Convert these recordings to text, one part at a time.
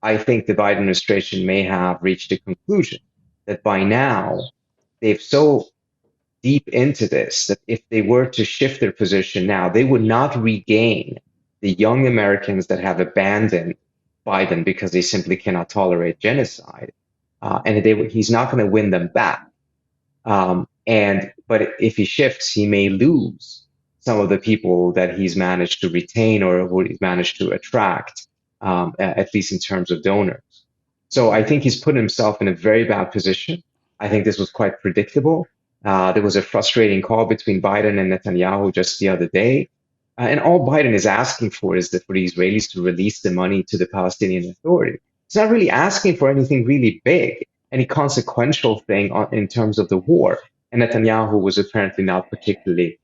I think the Biden administration may have reached a conclusion that by now they've so deep into this that if they were to shift their position now, they would not regain the young Americans that have abandoned Biden because they simply cannot tolerate genocide. And he's not going to win them back. But if he shifts, he may lose some of the people that he's managed to retain or what he's managed to attract, at least in terms of donors. So I think he's put himself in a very bad position. I think this was quite predictable. There was a frustrating call between Biden and Netanyahu just the other day. And all Biden is asking for is for the Israelis to release the money to the Palestinian Authority. He's not really asking for anything really big, any consequential thing in terms of the war. And Netanyahu was apparently not particularly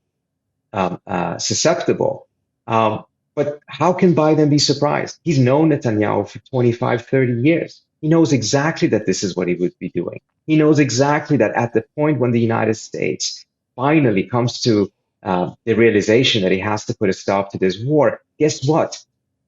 susceptible. But how can Biden be surprised? He's known Netanyahu for 25, 30 years. He knows exactly that this is what he would be doing. He knows exactly that at the point when the United States finally comes to the realization that he has to put a stop to this war, guess what?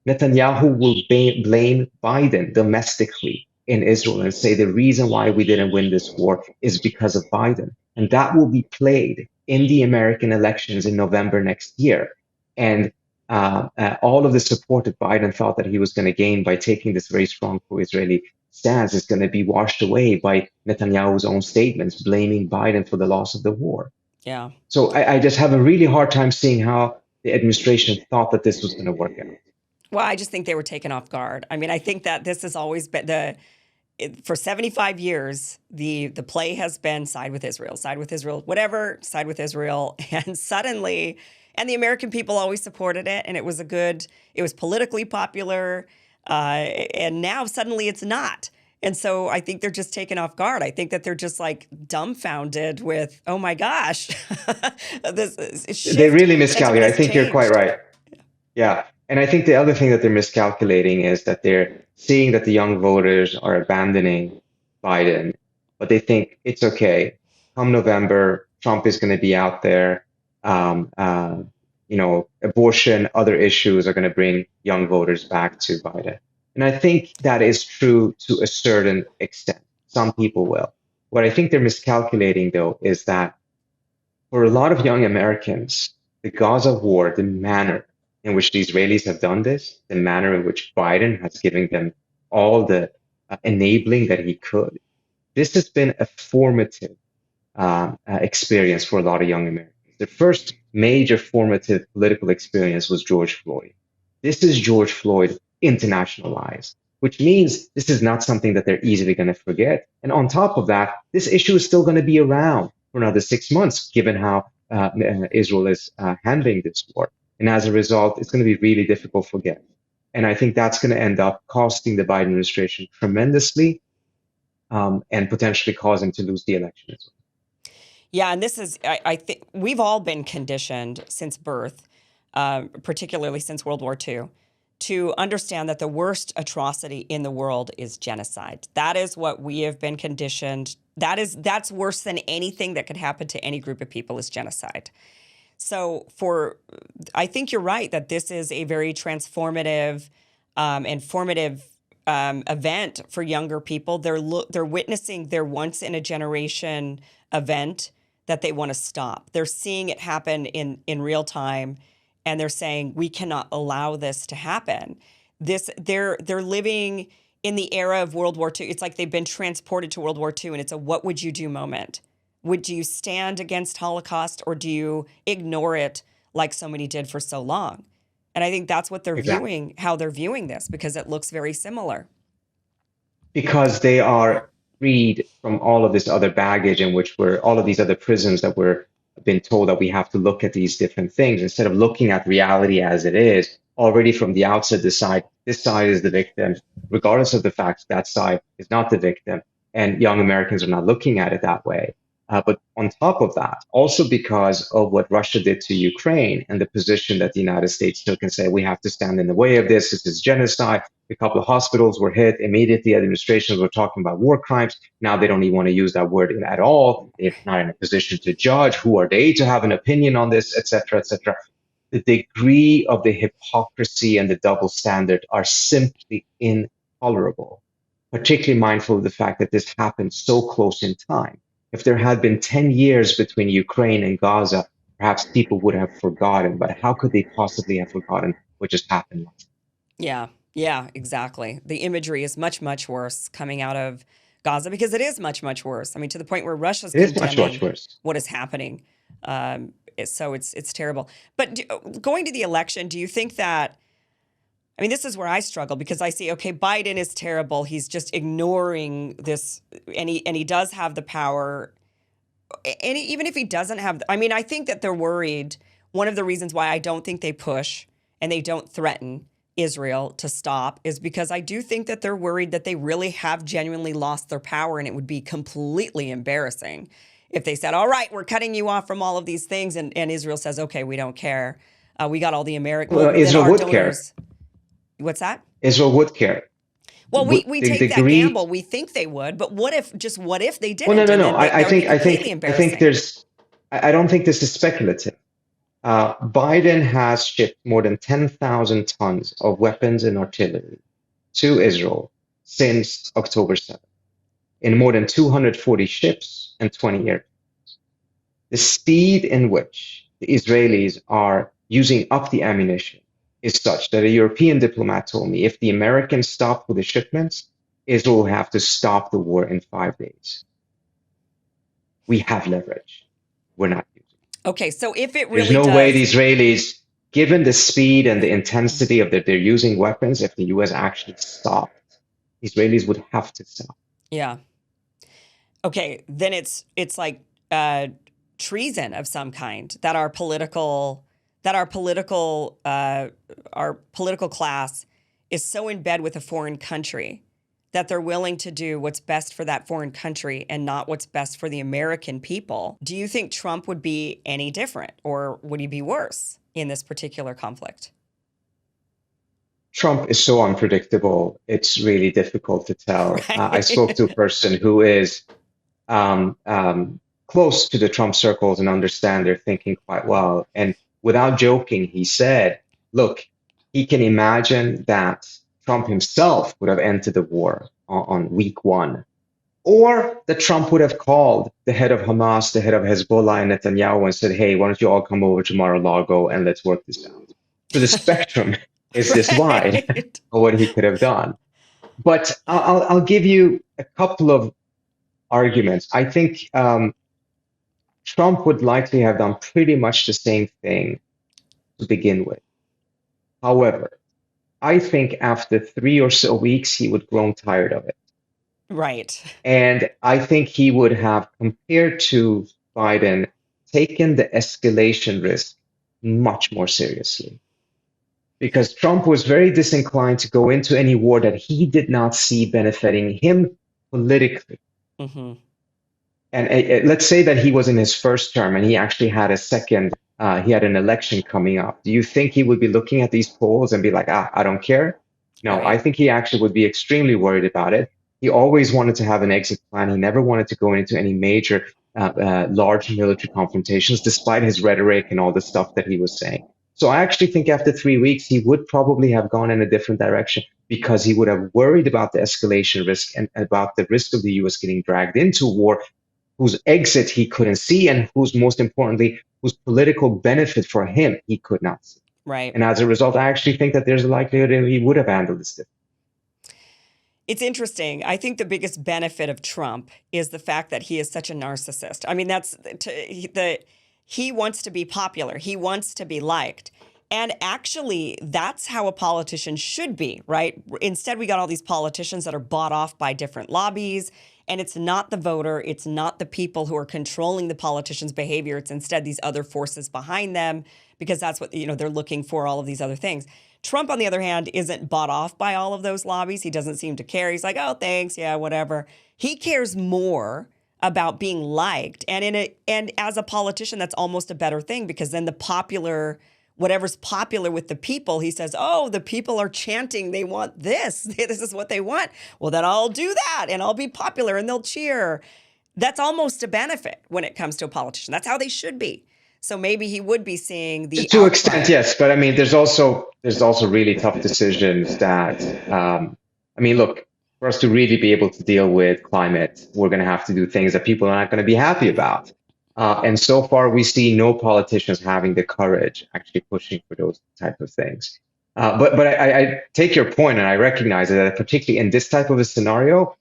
Netanyahu will blame Biden domestically in Israel and say the reason why we didn't win this war is because of Biden. And that will be played in the American elections in November next year. And all of the support that Biden thought that he was going to gain by taking this very strong pro-Israeli stance is going to be washed away by Netanyahu's own statements blaming Biden for the loss of the war. Yeah. So I just have a really hard time seeing how the administration thought that this was going to work out. Well, I just think they were taken off guard. I mean, I think that this has always been for 75 years, the play has been side with Israel, whatever, side with Israel. And suddenly, and the American people always supported it, and it was politically popular. And now suddenly it's not. And so I think they're just taken off guard. I think that they're just like dumbfounded with, oh my gosh, they really miscalculate. I think you're quite right. Yeah. And I think the other thing that they're miscalculating is that they're seeing that the young voters are abandoning Biden, but they think it's okay. Come November, Trump is going to be out there. Abortion, other issues are going to bring young voters back to Biden. And I think that is true to a certain extent. Some people will. What I think they're miscalculating, though, is that for a lot of young Americans, the Gaza war, the manner in which the Israelis have done this, the manner in which Biden has given them all the enabling that he could, this has been a formative experience for a lot of young Americans. The first major formative political experience was George Floyd. This is George Floyd internationalized, which means this is not something that they're easily going to forget. And on top of that, this issue is still going to be around for another 6 months, given how Israel is handling this war. And as a result, it's going to be really difficult to forget. And I think that's going to end up costing the Biden administration tremendously and potentially cause him to lose the election as well. Yeah, and this is, I think we've all been conditioned since birth, particularly since World War II, to understand that the worst atrocity in the world is genocide. That is what we have been conditioned. That's worse than anything that could happen to any group of people is genocide. So I think you're right that this is a very transformative and formative event for younger people. They're witnessing their once in a generation event that they want to stop. They're seeing it happen in real time, and they're saying we cannot allow this to happen. They're living in the era of World War II. It's like they've been transported to World War II, and it's a what would you do moment. Would you stand against Holocaust, or do you ignore it like so many did for so long? And I think that's what they're viewing, how they're viewing this, because it looks very similar. Because they are freed from all of this other baggage in which all of these other prisons that we're been told that we have to look at these different things instead of looking at reality as it is. Already from the outset, this side is the victim, regardless of the fact that side is not the victim. And young Americans are not looking at it that way. But on top of that, also because of what Russia did to Ukraine and the position that the United States took and say, we have to stand in the way of this is genocide. A couple of hospitals were hit. Immediately, administrations were talking about war crimes. Now they don't even want to use that word at all. They're not in a position to judge. Who are they to have an opinion on this, et cetera, et cetera. The degree of the hypocrisy and the double standard are simply tolerable, particularly mindful of the fact that this happened so close in time. If there had been 10 years between Ukraine and Gaza, perhaps people would have forgotten, but how could they possibly have forgotten what just happened last? Yeah, yeah, exactly. The imagery is much, much worse coming out of Gaza because it is much, much worse. I mean, to the point where Russia's It is much, much condemning worse. what is happening. So it's terrible. But going to the election, do you think that? I mean, this is where I struggle because I see, okay, Biden is terrible. He's just ignoring this, and he does have the power. And even if he doesn't have, I mean, I think that they're worried. One of the reasons why I don't think they push and they don't threaten Israel to stop is because I do think that they're worried that they really have genuinely lost their power, and it would be completely embarrassing if they said, all right, we're cutting you off from all of these things, and Israel says, okay, we don't care. We got all the American, Well, then Israel our would donors. care. What's that? Israel would care. Well, we The take that degree. gamble. We think they would, but what if they Well, no, didn't, no, and no. then that would be completely I embarrassing. think there's. I don't think this is speculative. Biden has shipped more than 10,000 tons of weapons and artillery to Israel since October 7th in more than 240 ships and 20 aircraft. The speed in which the Israelis are using up the ammunition is such that a European diplomat told me if the Americans stop with the shipments, Israel will have to stop the war in 5 days. We have leverage. We're not using it. Okay, so if it There's really no way does, the Israelis, given the speed and the intensity of that they're using weapons, if the US actually stopped, Israelis would have to stop. yeah. Okay, then it's like treason of some kind that our political class is so in bed with a foreign country that they're willing to do what's best for that foreign country and not what's best for the American people. Do you think Trump would be any different, or would he be worse in this particular conflict? Trump is so unpredictable, it's really difficult to tell. I spoke to a Right. person who is close to the Trump circles and understand their thinking quite well. And without joking, he said, look, he can imagine that Trump himself would have entered the war on week one, or that Trump would have called the head of Hamas, the head of Hezbollah, and Netanyahu and said, hey, why don't you all come over to Mar-a-Lago and let's work this out. So the spectrum is this wide Right. of what he could have done. But I'll give you a couple of arguments. I think Trump would likely have done pretty much the same thing to begin with. However, I think after 3 or so weeks, he would grown tired of it. Right. And I think he would have, compared to Biden, taken the escalation risk much more seriously. Because Trump was very disinclined to go into any war that he did not see benefiting him politically. Mm-hmm. And let's say that he was in his first term and he actually had a second, he had an election coming up. Do you think he would be looking at these polls and be like, I don't care? No, I Right. think he actually would be extremely worried about it. He always wanted to have an exit plan. He never wanted to go into any major, large military confrontations, despite his rhetoric and all the stuff that he was saying. So I actually think after 3 weeks, he would probably have gone in a different direction because he would have worried about the escalation risk and about the risk of the US getting dragged into war, whose exit he couldn't see and whose, most importantly, whose political benefit for him he could not see. Right. And as a result, I actually think that there's a likelihood that he would have handled this differently. It's interesting. I think the biggest benefit of Trump is the fact that he is such a narcissist. I mean, he wants to be popular. He wants to be liked. And actually, that's how a politician should be, right? Instead, we got all these politicians that are bought off by different lobbies, and it's not the voter, it's not the people who are controlling the politicians' behavior. It's instead these other forces behind them, because that's what, they're looking for, all of these other things. Trump, on the other hand, isn't bought off by all of those lobbies. He doesn't seem to care. He's like, oh, thanks, yeah, whatever. He cares more about being liked. And as a politician, that's almost a better thing, because then whatever's popular with the people, he says, oh, the people are chanting, they want this. This is what they want. Well, then I'll do that and I'll be popular and they'll cheer. That's almost a benefit when it comes to a politician. That's how they should be. So maybe he would be seeing the To outcry. extent, yes, but I mean, there's also really tough decisions that I mean, look, for us to really be able to deal with climate, we're going to have to do things that people are not going to be happy about. And so far, we see no politicians having the courage actually pushing for those type of things. But I take your point, and I recognize that particularly in this type of a scenario,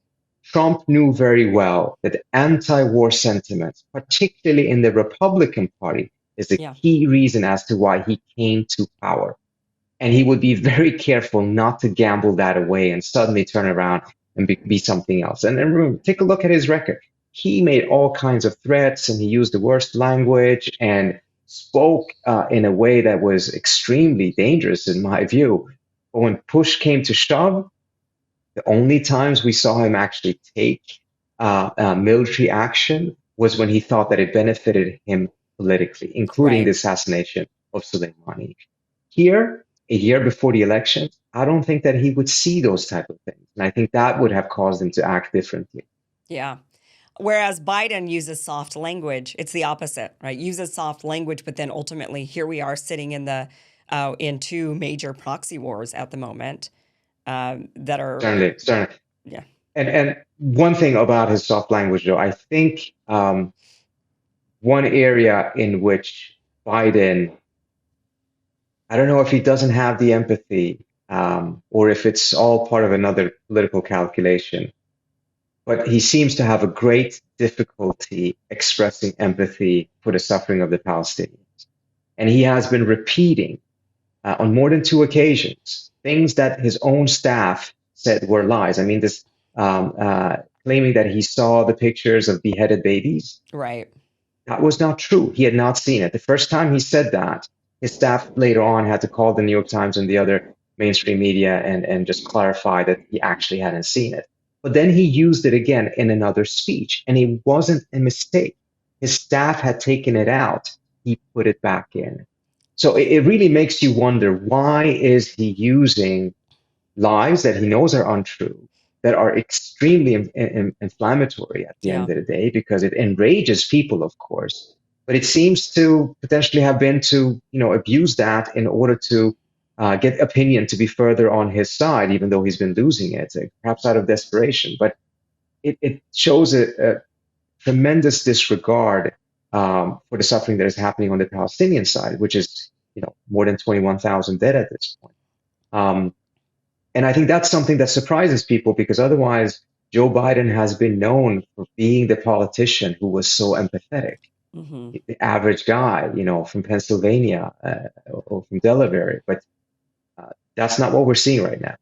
Trump knew very well that anti-war sentiments, particularly in the Republican Party, is a Yeah. key reason as to why he came to power. And he would be very careful not to gamble that away and suddenly turn around and be something else. And remember, take a look at his record. He made all kinds of threats and he used the worst language and spoke in a way that was extremely dangerous in my view. But when push came to shove, the only times we saw him actually take military action was when he thought that it benefited him politically, including the Right. assassination of Soleimani. Here, a year before the election, I don't think that he would see those type of things. And I think that would have caused him to act differently. Yeah. Whereas Biden uses soft language, it's the opposite, right? Uses soft language, but then ultimately here we are sitting in two major proxy wars at the moment that are, Certainly, certainly. yeah, And one thing about his soft language, though, I think one area in which Biden, I don't know if he doesn't have the empathy or if it's all part of another political calculation, but he seems to have a great difficulty expressing empathy for the suffering of the Palestinians. And he has been repeating on more than two occasions things that his own staff said were lies. I mean, this claiming that he saw the pictures of beheaded babies. right. That was not true. He had not seen it. The first time he said that, his staff later on had to call the New York Times and the other mainstream media and just clarify that he actually hadn't seen it. But then he used it again in another speech, and it wasn't a mistake. His staff had taken it out. He put it back in. So it really makes you wonder, why is he using lies that he knows are untrue, that are extremely inflammatory at the Yeah. end of the day, because it enrages people, of course. But it seems to potentially have been to, abuse that in order to get opinion to be further on his side, even though he's been losing it, perhaps out of desperation. But it shows a tremendous disregard for the suffering that is happening on the Palestinian side, which is, more than 21,000 dead at this point. And I think that's something that surprises people because otherwise, Joe Biden has been known for being the politician who was so empathetic, Hmm. the average guy, from Pennsylvania or from Delaware. But that's not what we're seeing right now.